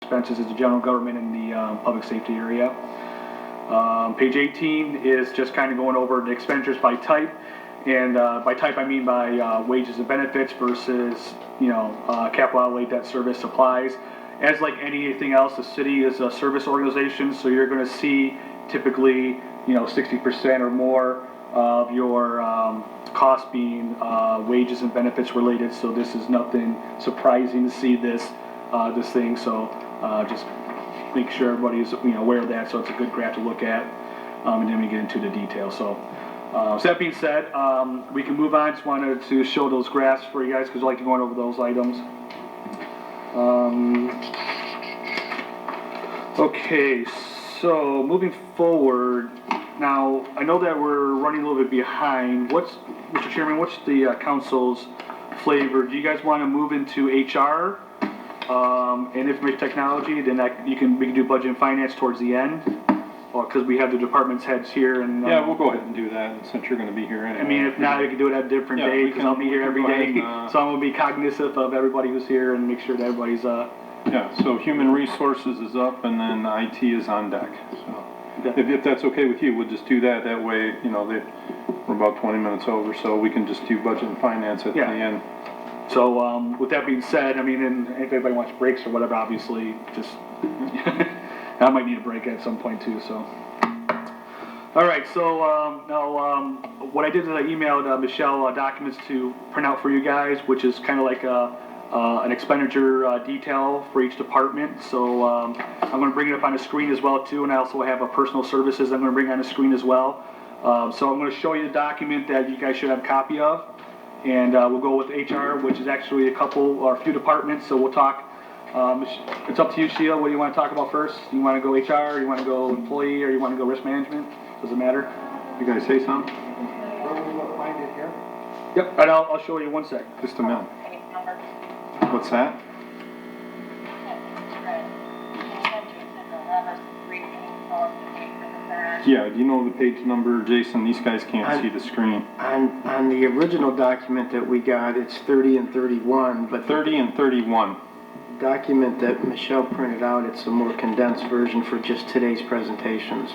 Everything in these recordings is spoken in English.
expenses is the general government and the public safety area. Page 18 is just kind of going over the expenditures by type. And by type, I mean by wages and benefits versus, capital outlay, debt service, supplies. As like anything else, the city is a service organization, so you're going to see typically, 60% or more of your cost being wages and benefits related. So this is nothing surprising to see this thing. So just make sure everybody's aware of that. So it's a good graph to look at, and then we get into the details. So that being said, we can move on. Just wanted to show those graphs for you guys because I like to go over those items. Okay, so moving forward, now I know that we're running a little bit behind. Mr. Chairman, what's the council's flavor? Do you guys want to move into HR and information technology? Then we can do budget and finance towards the end, because we have the department's heads here. And yeah, we'll go ahead and do that since you're going to be here anyway. I mean, if not, we can do it at a different day because I'll be here every day. So I'm going to be cognizant of everybody who's here and make sure that everybody's. Yeah. So human resources is up, and then IT is on deck. So if that's okay with you, we'll just do that. That way, we're about 20 minutes over, so we can just do budget and finance at the end. So with that being said, I mean, and if anybody wants breaks or whatever, obviously, just I might need a break at some point too. So, all right. So now, what I did is I emailed Michelle documents to print out for you guys, which is kind of like an expenditure detail for each department. So I'm going to bring it up on the screen as well too, and I also have a personal services I'm going to bring on the screen as well. So I'm going to show you the document that you guys should have a copy of, and we'll go with HR, which is actually a few departments. So we'll talk. It's up to you, Sheila. What do you want to talk about first? You want to go HR, or you want to go employee, or you want to go risk management? Does it matter? You guys say something? Find it here. Yep, and I'll show you one sec. Just a minute. What's that? Yeah, do you know the page number, Jason? These guys can't see the screen. On the original document that we got, it's 30 and 31, but 30 and 31. Document that Michelle printed out, it's a more condensed version for just today's presentations.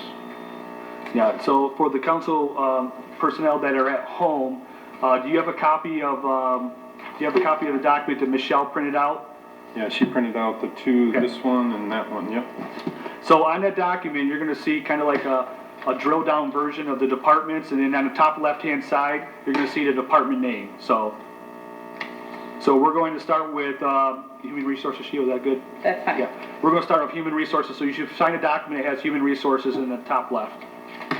Yeah, so for the council personnel that are at home, do you have a copy of the document that Michelle printed out? Yeah, she printed out the two, this one and that one, yep. So on that document, you're going to see kind of like a drill down version of the departments, and then on the top left-hand side, you're going to see the department name. So we're going to start with Human Resources. Sheila, is that good? That's fine. Yeah, we're going to start with Human Resources. So you should sign a document that has Human Resources in the top left.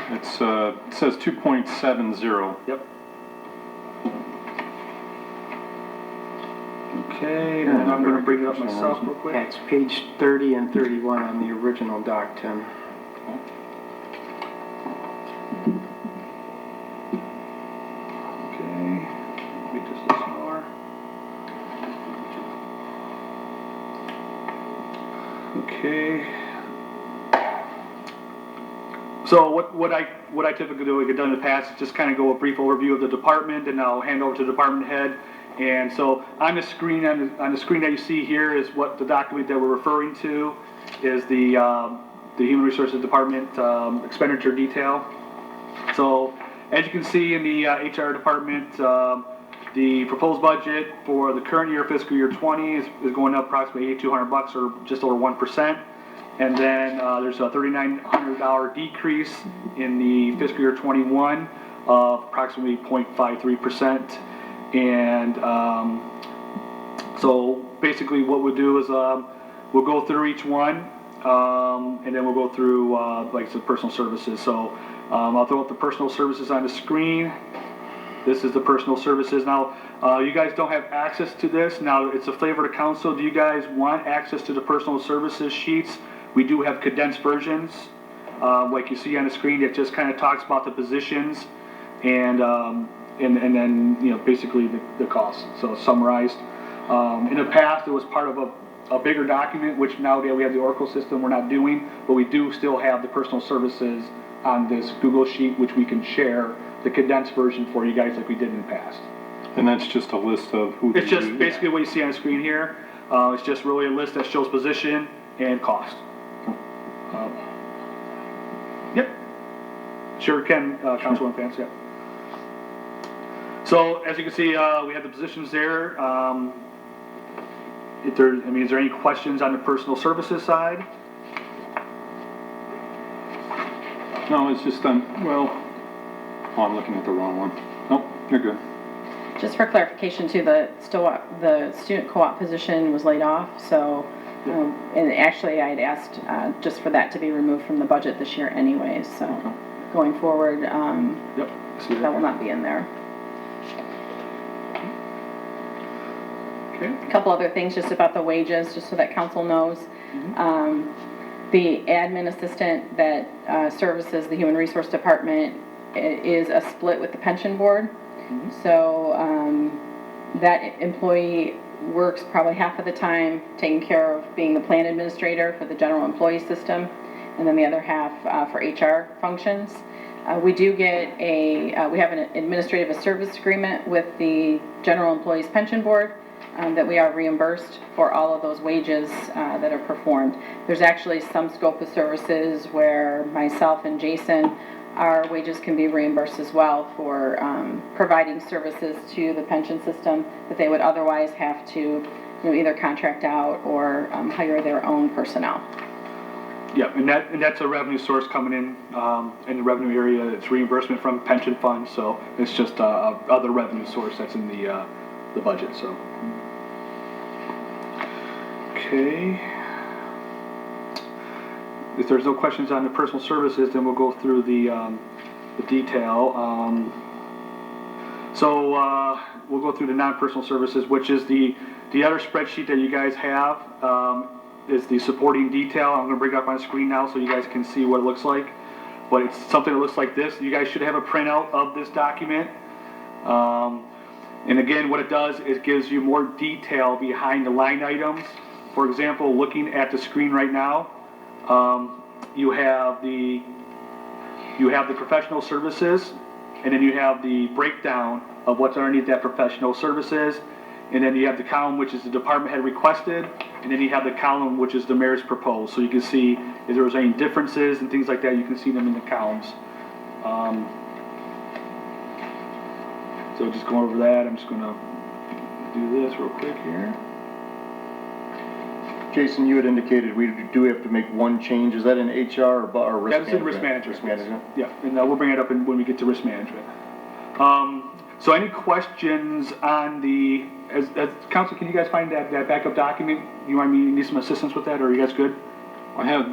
It says 2.70. Yep. Okay, and I'm going to bring it up myself real quick. That's page 30 and 31 on the original doc, Tim. Okay, make this a little smaller. Okay. So what I typically do, like I've done in the past, is just kind of go a brief overview of the department, and I'll hand over to the department head. And so on the screen, on the screen that you see here is what the document that we're referring to is the Human Resources Department expenditure detail. So as you can see in the HR department, the proposed budget for the current year, fiscal year 20, is going up approximately $8,200 or just over 1%. And then there's a $3,900 decrease in the fiscal year 21 of approximately 0.53%. And so basically what we'll do is we'll go through each one, and then we'll go through like the personal services. So I'll throw up the personal services on the screen. This is the personal services. Now you guys don't have access to this. Now it's a flavor to council. Do you guys want access to the personal services sheets? We do have condensed versions, like you see on the screen, that just kind of talks about the positions and then basically the costs. So summarized. In the past, it was part of a bigger document, which now that we have the Oracle system, we're not doing, but we do still have the personal services on this Google sheet, which we can share the condensed version for you guys, like we did in the past. And that's just a list of who. It's just basically what you see on the screen here. It's just really a list that shows position and cost. Yep. Sure can, Councilwoman Vance, yeah. So as you can see, we have the positions there. Is there any questions on the personal services side? No, it's just I'm looking at the wrong one. Nope, you're good. Just for clarification too, the student co-op position was laid off, so, and actually I'd asked just for that to be removed from the budget this year anyways, so going forward, Yep. See that will not be in there. Okay. A couple other things just about the wages, just so that council knows. The admin assistant that services the Human Resource Department is a split with the pension board. So that employee works probably half of the time taking care of being the plan administrator for the general employee system, and then the other half for HR functions. We do get we have an administrative service agreement with the general employees pension board, that we are reimbursed for all of those wages that are performed. There's actually some scope of services where myself and Jason, our wages can be reimbursed as well for providing services to the pension system that they would otherwise have to either contract out or hire their own personnel. Yeah, and that's a revenue source coming in the revenue area. It's reimbursement from pension funds, so it's just other revenue source that's in the budget. So, okay. If there's no questions on the personal services, then we'll go through the detail. We'll go through the non-personal services, which is the other spreadsheet that you guys have. Is the supporting detail. I'm going to bring it up on screen now so you guys can see what it looks like. But it's something that looks like this. You guys should have a printout of this document. And again, what it does is gives you more detail behind the line items. For example, looking at the screen right now, you have the professional services, and then you have the breakdown of what's underneath that professional services. And then you have the column which is the department head requested, and then you have the column which is the mayor's proposed. So you can see if there was any differences and things like that, you can see them in the columns. So just going over that, I'm just going to do this real quick here. Jason, you had indicated we do have to make one change. Is that in HR or risk management? That's in risk management. Risk management? Yeah, and we'll bring it up when we get to risk management. So any questions on the, as council, can you guys find that backup document? You want me to need some assistance with that, or are you guys good?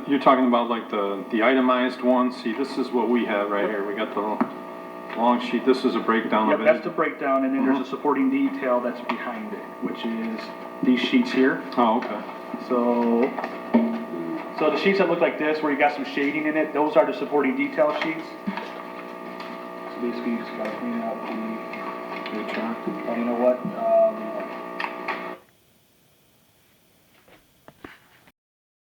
You're talking about like the itemized one. See, this is what we have right here. We got the long sheet. This is a breakdown Yep, of it. that's the breakdown, and then there's a supporting detail that's behind it, which is these sheets here. Oh, okay. So the sheets that look like this, where you got some shading in it, those are the supporting detail sheets. So basically, you just gotta clean up the, HR. you know what,